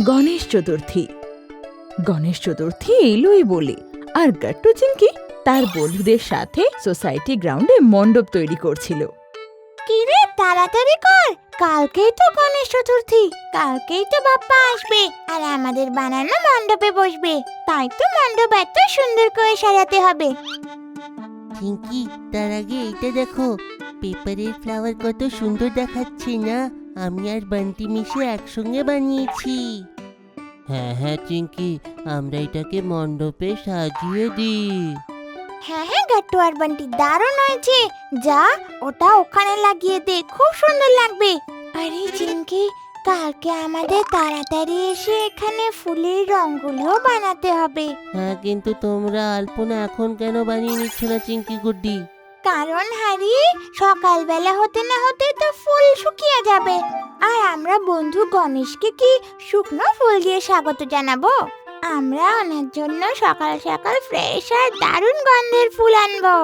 Ganesh Chaturthi. Ganesh Chaturthi alloy বলে আর গাট্টু চিংকি তার বন্ধুদের সাথে সোসাইটি গ্রাউন্ডে মণ্ডপ তৈরি করছিল। কিরে তাড়াতাড়ি কর, কালকেই তো গণেশ চতুর্থী, কালকেই তো বাপ্পা আসবে আর আমাদের বানানো মণ্ডপে বসবে, তাই তো মণ্ডপ এত সুন্দর করে সাজাতে হবে। চিংকি, তার আগে এইটা দেখো, পেপারের ফ্লাওয়ার কত সুন্দর দেখাচ্ছে না? আমি আর বান্টি মিশে একসঙ্গে বানিয়েছি। হ্যাঁ হ্যাঁ চিংকি, আমরা এটাকে মণ্ডপে সাজিয়ে দিই। হ্যাঁ হ্যাঁ গাট্টু আর বান্টি, দারুণ হয়েছে। যা, ওটা ওখানে লাগিয়ে দে, খুব সুন্দর লাগবে। আরে চিংকি, কালকে আমাদের তাড়াতাড়ি এসে এখানে ফুলের রঙগুলিও বানাতে হবে। হ্যাঁ, কিন্তু তোমরা আলপনা এখন কেন বানিয়ে নিচ্ছ না চিংকি গুড্ডি? কারণ হারি, সকালবেলা হতে না হতে তো ফুল শুকিয়ে যাবে, আর আমরা বন্ধু গণেশকে কি শুকনো ফুল দিয়ে স্বাগত জানাবো? আমরা ওনার জন্য সকাল সকাল ফ্রেশ আর দারুণ গন্ধের ফুল আনবো,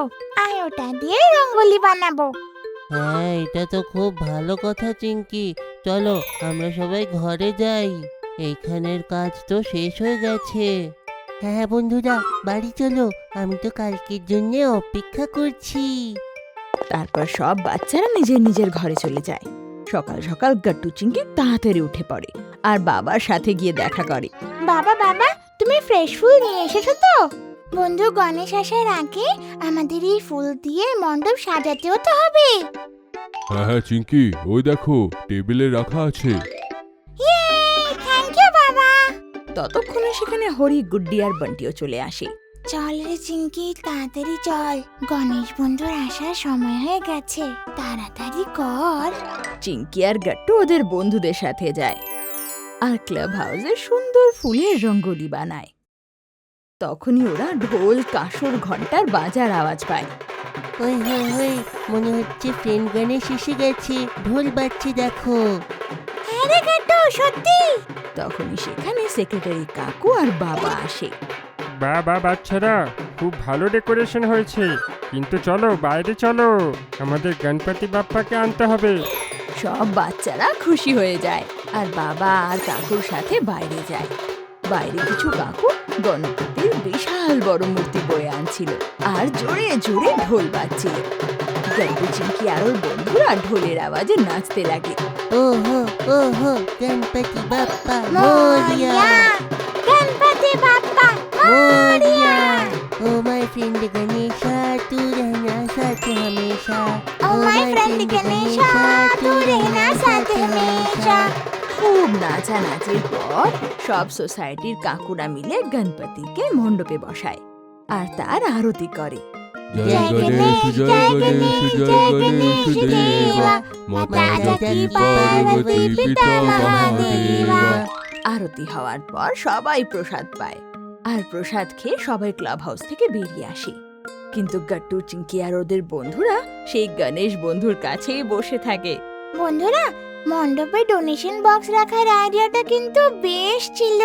আর ওটা দিয়ে রঙ্গোলি বানাবো। হ্যাঁ, এটা তো খুব ভালো কথা চিংকি। চলো আমরা সবাই ঘরে যাই, এইখানের কাজ তো শেষ হয়ে গেছে। হ্যাঁ বন্ধুরা, বাড়ি চলো, আমি তো কালকের জন্য অপেক্ষা করছি। তারপর সব বাচ্চারা নিজের নিজের ঘরে চলে যায়। সকাল সকাল গাট্টু চিংকি তাড়াতাড়ি উঠে পড়ে আর বাবার সাথে গিয়ে দেখা করে। বাবা বাবা, তুমি ফ্রেশ ফুল নিয়ে এসেছো তো? বন্ধু গণেশ আসার আগে আমাদের এই ফুল দিয়ে মণ্ডপ সাজাতেও তো হবে। হ্যাঁ হ্যাঁ চিংকি, ওই দেখো টেবিলে রাখা আছে। থ্যাংক ইউ বাবা। ততক্ষণে সেখানে হরি, গুড্ডি আর বান্টিও চলে আসে। চল রে চিংকি, তাড়াতাড়ি চল, গণেশ বন্ধুর আসার সময় হয়ে গেছে, তাড়াতাড়ি কর। চিংকি আর গাট্টু ওদের বন্ধুদের সাথে যায় আর ক্লাব হাউসে সুন্দর ফুলের রঙ্গোলি বানায়। তখনই ওরা ঢোল, কাসর, ঘন্টার বাজার আওয়াজ পায়। ওই হই হই, মনে হচ্ছে ফ্রেন্ড গণেশ এসে গেছে, ঢোল বাজছে দেখো। হ্যাঁ রে গাট্টু, সত্যি। তখনই সেখানে সেক্রেটারি কাকু আর বাবা আসে। বাবা বাচ্চারা, খুব ভালো ডেকোরেশন হয়েছে, কিন্তু চলো বাইরে চলো, আমাদের গণপতি বাপ্পাকে আনতে হবে। সব বাচ্চারা খুশি হয়ে যায় আর বাবা আর কাকুর সাথে বাইরে যায়। বাইরে কিছু কাকু গণপতির বিশাল বড় মূর্তি বয়ে আনছিল আর জোরে জোরে ঢোল বাজছিল। গাট্টু চিংকি আর ওর বন্ধুরা ঢোলের আওয়াজে নাচতে লাগে। ওহো ওহো, Ganpati Bappa Morya, Ganpati Bappa Morya. Oh my friend Ganesha, तू रहना साथ हमेशा। ও মাই ফ্রেন্ড গণেশা, তু রহনা সাথ হমেশা। খুব নাচানাচির পর সব সোসাইটির কাকুরা মিলে গণপতিকে মণ্ডপে বসায় আর তার আরতি করে। জয় গণেশ জয় গণেশ জয় গণেশ দেবা, মাতা জাতি পার্বতী পিতা মহাদেবা। আরতি হওয়ার পর সবাই প্রসাদ পায় আর প্রসাদ খেয়ে সবাই ক্লাব হাউস থেকে বেরিয়ে আসে। কিন্তু গাট্টু, চিংকি আর ওদের বন্ধুরা সেই গণেশ বন্ধুর কাছেই বসে থাকে। বন্ধুরা, মণ্ডপে ডোনেশন বক্স রাখার আইডিয়াটা কিন্তু বেশ ছিল।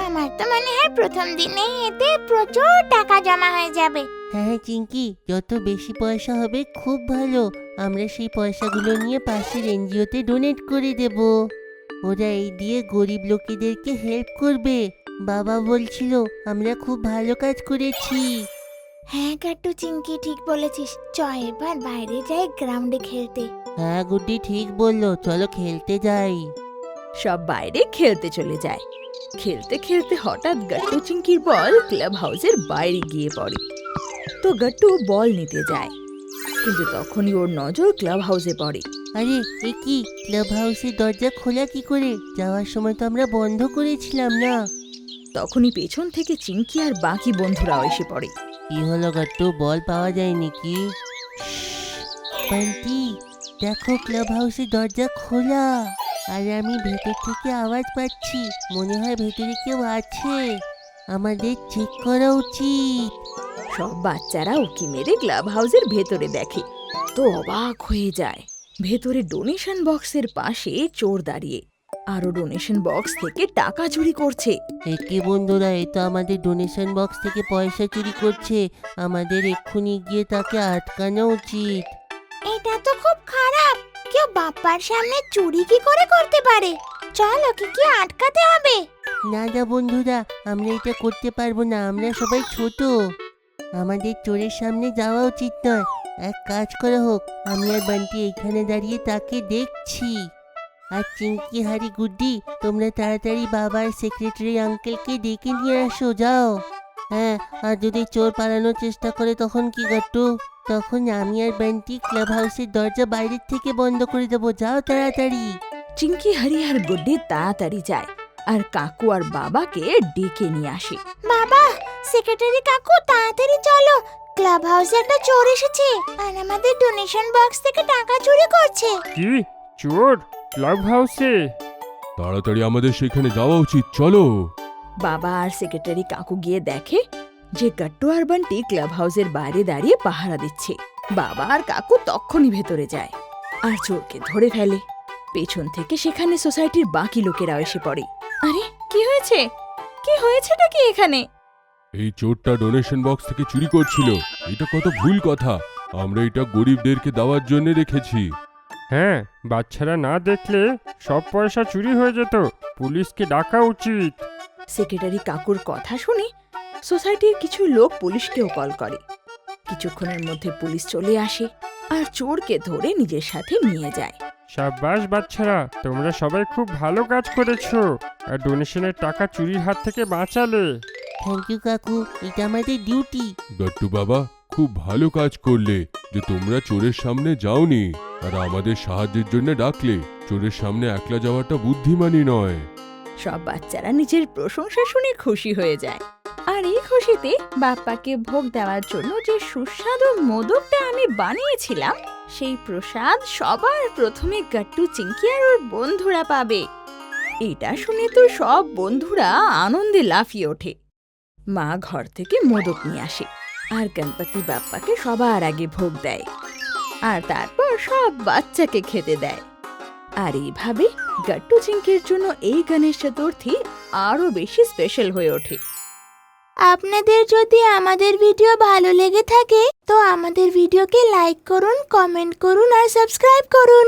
আমার তো মনে হয় প্রথম দিনেই এতে প্রচুর টাকা জমা হয়ে যাবে। হ্যাঁ চিংকি, যত বেশি পয়সা হবে খুব ভালো, আমরা সেই পয়সাগুলো নিয়ে পাশের এনজিওতে ডোনেট করে দেব। ওরা এই দিয়ে গরিব লোকেদেরকে হেল্প করবে। বাবা বলছিল আমরা খুব ভালো কাজ করেছি। হ্যাঁ গাট্টু চিংকি, ঠিক বলেছিস। চ এবার বাইরে যাই গ্রাউন্ডে খেলতে। হ্যাঁ গুড্ডি ঠিক বললো, চলো খেলতে যাই। সব বাইরে খেলতে চলে যায়। খেলতে খেলতে হঠাৎ গাট্টু চিংকির বল ক্লাব হাউসের বাইরে গিয়ে পড়ে। তো গাট্টু বল নিতে যায়, কিন্তু তখনই ওর নজর ক্লাব হাউসে পড়ে। আরে এ কি, ক্লাব হাউসের দরজা খোলা কি করে? যাওয়ার সময় তো আমরা বন্ধ করেছিলাম না। তখনই পেছন থেকে চিংকি আর বাকি বন্ধুরাও এসে পড়ে। কি হলো গাট্টু, বল পাওয়া যায় নাকি? বান্টি দেখো, ক্লাব হাউসের দরজা খোলা আর আমি ভেতর থেকে আওয়াজ পাচ্ছি, মনে হয় ভেতরে কেউ আছে, আমাদের চেক করা উচিত। সব বাচ্চারা উকি মেরে ক্লাব হাউসের ভেতরে দেখে তো অবাক হয়ে যায়। ভেতরে ডোনেশন বক্সের পাশে চোর দাঁড়িয়ে আরো ডোনেশন বক্স থেকে টাকা চুরি করছে। একে বন্ধুরা, এ তো আমাদের ডোনেশন বক্স থেকে পয়সা চুরি করছে, আমাদের এক্ষুনি গিয়ে তাকে আটকানো উচিত। এটা তো খুব খারাপ, কেউ বাপ্পার সামনে চুরি কি করে করতে পারে? চল ওকে কি আটকাতে হবে। না না বন্ধুরা, আমরা এটা করতে পারবো না, আমরা সবাই ছোট। আমাদের চোরের সামনে যাওয়া উচিত নয়। এক কাজ করা হোক, আমি আর বান্টি এখানে দাঁড়িয়ে তাকে দেখছি। আর চিঙ্কি, হারি, গুড্ডি, তোমরা তাড়াতাড়ি বাবার সেক্রেটারি আঙ্কেলকে ডেকে নিয়ে আসো, যাও। হ্যাঁ, আর যদি চোর পালানোর চেষ্টা করে তখন কি গাট্টু? তখন আমি আর বান্টি ক্লাব হাউসের দরজা বাইরের থেকে বন্ধ করে দেবো, যাও তাড়াতাড়ি। চিঙ্কি, হারি আর গুড্ডি তাড়াতাড়ি যায় আর কাকু আর বাবাকে ডেকে নিয়ে আসে। বাবা, সেক্রেটারি কাকু তাড়াতাড়ি চলো, ক্লাব হাউসে একটা চোর এসেছে আর আমাদের ডোনেশন বক্স থেকে টাকা চুরি করছে। কি চোর ক্লাব হাউসে? তাড়াতাড়ি আমাদের সেখানে যাওয়া উচিত, চলো। বাবা আর সেক্রেটারি কাকু গিয়ে দেখে যে গাট্টু আর বান্টি ক্লাব হাউসের বাইরে দাঁড়িয়ে পাহারা দিচ্ছে। বাবা আর কাকু তক্ষুনি ভেতরে যায় আর চোরকে ধরে ফেলে। পেছন থেকে সেখানে সোসাইটির বাকি লোকেরাও এসে পড়ে। আরে কি হয়েছে? কি হয়েছেটা কি এখানে? এই চোরটা ডোনেশন বক্স থেকে চুরি করছিল। এটা কত ভুল কথা। আমরা এটা গরিবদেরকে দেওয়ার জন্য রেখেছি। হ্যাঁ, বাচ্চারা না দেখলে সব পয়সা চুরি হয়ে যেত। পুলিশকে ডাকা উচিত। সেক্রেটারি কাকুর কথা শুনে সোসাইটির কিছু লোক পুলিশকেও কল করে। কিছুক্ষণের মধ্যে পুলিশ চলে আসে আর চোরকে ধরে নিজের সাথে নিয়ে যায়। সাব্বাস বাচ্চারা, তোমরা সবাই খুব ভালো কাজ করেছো আর ডোনেশনের টাকা চুরির হাত থেকে বাঁচালে। থ্যাংক ইউ কাকু, এটা আমাদের ডিউটি। গাট্টু বাবা, খুব ভালো কাজ করলে যে তোমরা চোরের সামনে যাওনি আর আমাদের সাহায্যের জন্য ডাকলে। চোরের সামনে একলা যাওয়াটা বুদ্ধিমানী নয়। সব বাচ্চারা নিজের প্রশংসা শুনে খুশি হয়ে যায়। আর এই খুশিতে বাপ্পাকে ভোগ দেওয়ার জন্য যে সুস্বাদু মোদকটা আমি বানিয়েছিলাম, সেই প্রসাদ সবার প্রথমে গাট্টু, চিঙ্কি আর ওর বন্ধুরা পাবে। এটা শুনে তো সব বন্ধুরা আনন্দে লাফিয়ে ওঠে। মা ঘর থেকে মোদক নিয়ে আসে আর গণপতি বাপ্পাকে সবার আগে ভোগ দেয় আর তারপর সব বাচ্চাকে খেতে দেয়। আর এইভাবে গাট্টু চিঙ্কির জন্য এই গণেশ চতুর্থী আরো বেশি স্পেশাল হয়ে ওঠে। আপনাদের যদি আমাদের ভিডিও ভালো লেগে থাকে তো আমাদের ভিডিওকে লাইক করুন, কমেন্ট করুন আর সাবস্ক্রাইব করুন।